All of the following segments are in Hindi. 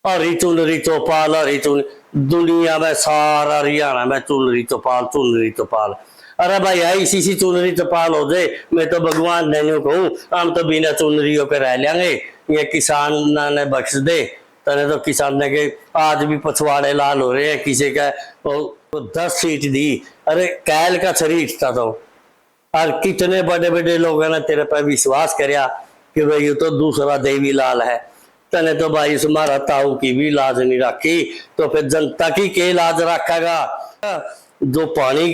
हरी चुनरी चौपाल हरी चुन, दुनिया में सारा हरियाणा में चुनरी चौपाल चुनरी चौपाल। अरे भाई है इसी सी चुनरी चौपाल हो जाए, मैं तो भगवान नहीं कहूँ, हम तो बिना चुनरियों के रह लेंगे। ये किसान ने बख्श दे, तने तो किसान ने के आज भी पछवाड़े लाल हो रहे हैं। किसी का वो 10 सीट दी, अरे कैल का शरीर था तो। और कितने बड़े बड़े लोगों ने तेरे पर विश्वास करया कि भाई ये तो दूसरा देवी लाल है। तने तो भाई तुम्हारा ताऊ की भी लाज नहीं रखी, तो फिर जनता की के लाज रखेगा। जो पानी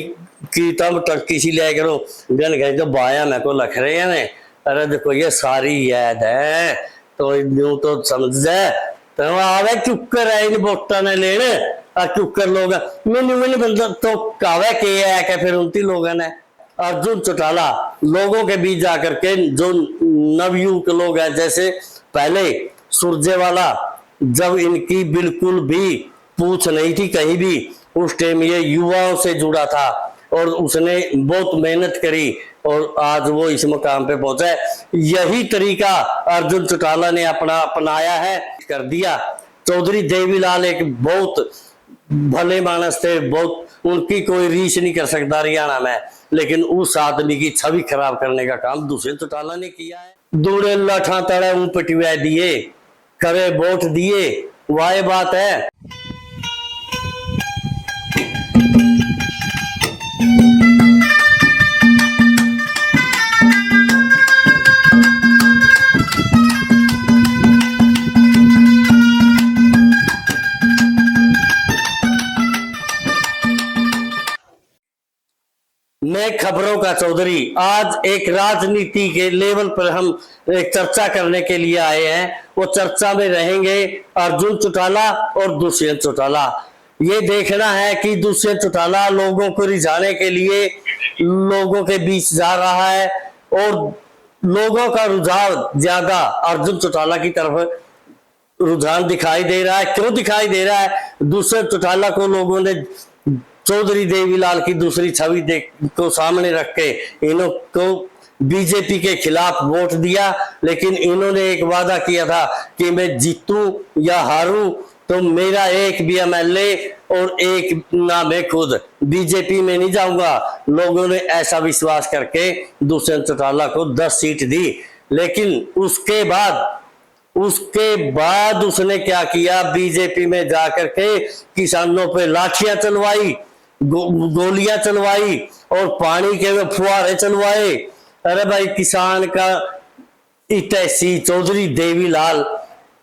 की तब टंकी सी ले करो गन गए जो बाया मेरे को लख रहे हैं। अरे देखो ये सारी याद है, तो यूं तो समझ जाए। तो आवे चुकर है इन वोटा ने लेने, चुकर लोग मैंने बंदा तो कावे के है कि फिर उनती लोगों ने अर्जुन चौटाला लोगों के बीच जाकर के जो नवयुवक लोग हैं, जैसे पहले सुरजेवाला जब इनकी बिल्कुल भी पूछ नहीं थी कहीं भी, उस टाइम ये युवाओं से जुड़ा था और उसने बहुत मेहनत करी और आज वो इस मुकाम पे पहुंचा है। यही तरीका अर्जुन चौटाला ने अपना अपनाया है, कर दिया। चौधरी देवीलाल एक बहुत भले मानस थे, बहुत उनकी कोई रीस नहीं कर सकता हरियाणा में, लेकिन उस आदमी की छवि खराब करने का काम दूसरे चौटाला ने किया है। दूड़े लाठा तड़े ऊं पिटवा दिए, करे वोट दिए, वाह बात है। मैं खबरों का चौधरी, आज एक राजनीति के लेवल पर हम एक चर्चा करने के लिए आए हैं। वो चर्चा में रहेंगे अर्जुन चौटाला और दुष्यंत चौटाला। ये देखना है कि दुष्यंत चौटाला लोगों को रिझाने के लिए लोगों के बीच जा रहा है और लोगों का रुझान ज्यादा अर्जुन चौटाला की तरफ रुझान दिखाई दे रहा है। क्यों दिखाई दे रहा है? दुष्यंत चौटाला को लोगों ने चौधरी देवीलाल की दूसरी छवि को सामने रख के इन्हों को बीजेपी के खिलाफ वोट दिया, लेकिन इन्होंने एक वादा किया था कि मैं जीतूं या हारूं तो मेरा एक भी एमएलए और एक ना मैं खुद बीजेपी में नहीं जाऊंगा। लोगों ने ऐसा विश्वास करके दुष्यंत चौटाला को 10 सीट दी, लेकिन उसके बाद उसने क्या किया? बीजेपी में जाकर के किसानों पे लाठियां चलवाई, गोलियां चलवाई और पानी के फुहारे चलवाए। अरे भाई किसान का इटैसी चौधरी देवीलाल,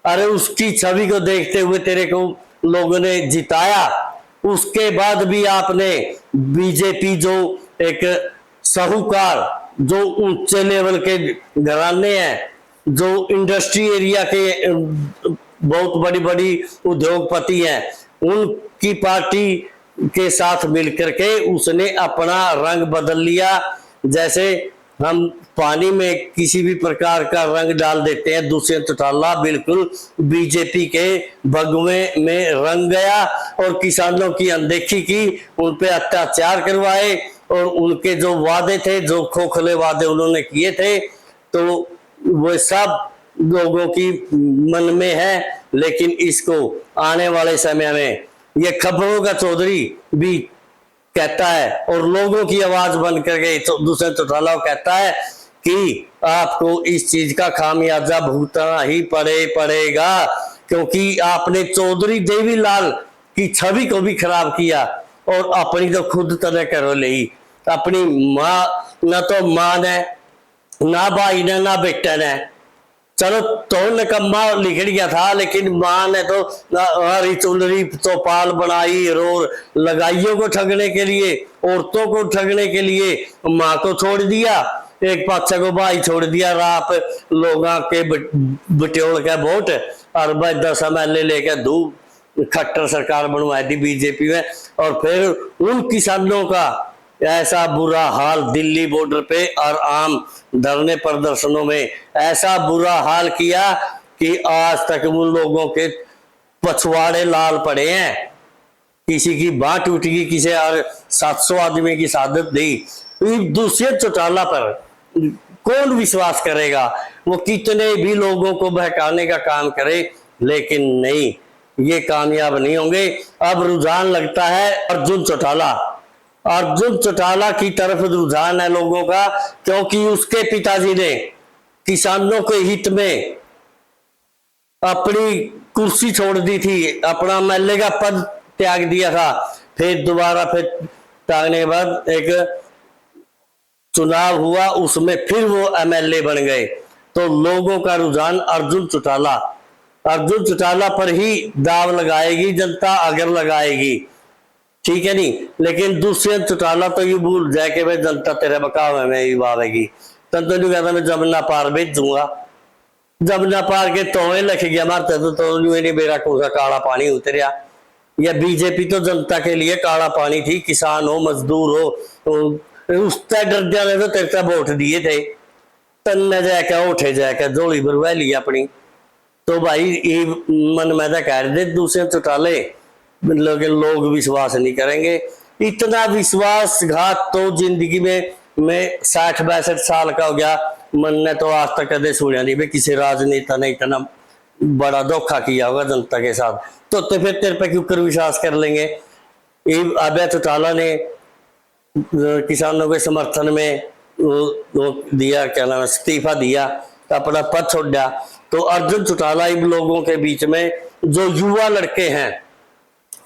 अरे उसकी छवि को देखते हुए तेरे को लोगों ने जिताया। उसके बाद भी आपने बीजेपी जो एक साहूकार, जो ऊंचे लेवल के घराने हैं, जो इंडस्ट्री एरिया के बहुत बड़ी बड़ी उद्योगपति हैं, उनकी पार्टी के साथ मिलकर के उसने अपना रंग बदल लिया। जैसे हम पानी में किसी भी प्रकार का रंग डाल देते हैं, दुष्यंत चौटाला बिल्कुल बीजेपी के भगवे में रंग गया और किसानों की अनदेखी की, उन पे अत्याचार करवाए और उनके जो वादे थे, जो खोखले वादे उन्होंने किए थे, तो वो सब लोगों की मन में है। लेकिन इसको आने वाले समय में ये खबरों का चौधरी भी कहता है और लोगों की आवाज बन करके दुष्यंत चौटाला कहता है कि आपको इस चीज का खामियाजा भुगतना ही पड़ेगा, क्योंकि आपने चौधरी देवीलाल की छवि को भी खराब किया और अपनी तो खुद तरह करो ली। अपनी माँ न तो माँ ने, ना भाई ने, ना बेटा ने, चलो तो निकम्मा लिख गया था, लेकिन माँ ने तो हरी चुनरी चौपाल बनाई और लगाइयों को ठगने के लिए, औरतों को ठगने के लिए माँ को छोड़ दिया, एक पाछे को भाई छोड़ दिया, रात लोगों के बटोल के वोट और भाई 10 एमएलए लेके धूप खट्टर सरकार बनवाई थी बीजेपी में। और फिर उन किसानों का ऐसा बुरा हाल दिल्ली बॉर्डर पे और आम धरने प्रदर्शनों में ऐसा बुरा हाल किया कि आज तक उन लोगों के पछवाड़े लाल पड़े हैं। किसी की बांह टूट गई, किसी और 700 आदमी की शहादत दी। दुष्यंत चौटाला पर कौन विश्वास करेगा? वो कितने भी लोगों को बहकाने का काम करे, लेकिन नहीं, ये कामयाब नहीं होंगे। अब रुझान लगता है अर्जुन चौटाला, अर्जुन चौटाला की तरफ रुझान है लोगों का, क्योंकि उसके पिताजी ने किसानों के हित में अपनी कुर्सी छोड़ दी थी, अपना एमएलए का पद त्याग दिया था, फिर दोबारा फिर त्यागने के बाद एक चुनाव हुआ, उसमें फिर वो एमएलए बन गए। तो लोगों का रुझान अर्जुन चौटाला, अर्जुन चौटाला पर ही दाव लगाएगी जनता अगर लगाएगी, ठीक है नहीं। लेकिन दुष्यंत चौटाला तो ये भूल जाए कि भाई जनता तेरे बकावे में ही आवेगी, तब तो नहीं कहता मैं जमुना पार भेज दूंगा, जमुना पार के तोवे लिख गया मारते तो नहीं मेरा कोसा काला पानी उतरिया। या बीजेपी तो जनता के लिए काला पानी थी, किसान हो मजदूर हो उससे डर जाने तो तेरे वोट दिए थे, तन्ने जाकर उठे जाकर जोड़ी भरवा ली अपनी। तो भाई ये मन में तो कह रहे दूसरे चौटाले लोग विश्वास नहीं करेंगे। इतना विश्वासघात तो जिंदगी में मैं 60-62 साल का हो गया, मन ने तो आज तक कदे सुनिया नहीं भाई किसी राजनेता ने इतना बड़ा धोखा किया होगा जनता के साथ। तो फिर तेरे पे क्यों कर विश्वास कर लेंगे। अभय चौटाला ने किसानों के समर्थन में वो दिया, क्या नाम है, इस्तीफा दिया, अपना पद छोड़ा। तो अर्जुन चौटाला इन लोगों के बीच में जो युवा लड़के हैं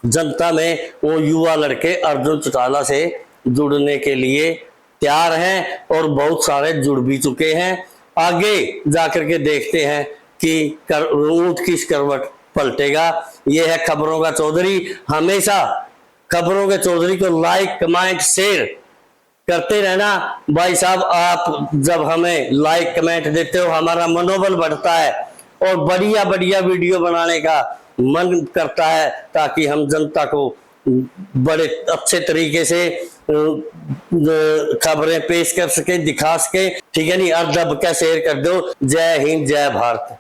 जनता में, वो युवा लड़के अर्जुन चौटाला से जुड़ने के लिए तैयार हैं और बहुत सारे जुड़ भी चुके हैं। आगे जाकर के देखते हैं कि ऊंट किस करवट पलटेगा। ये है खबरों का चौधरी। हमेशा खबरों के चौधरी को लाइक कमेंट शेयर करते रहना भाई साहब। आप जब हमें लाइक कमेंट देते हो हमारा मनोबल बढ़ता है और बढ़िया बढ़िया वीडियो बनाने का मन करता है, ताकि हम जनता को बड़े अच्छे तरीके से खबरें पेश कर सके, दिखा सके, ठीक है नहीं। और दब का शेयर कर दो। जय हिंद, जय भारत।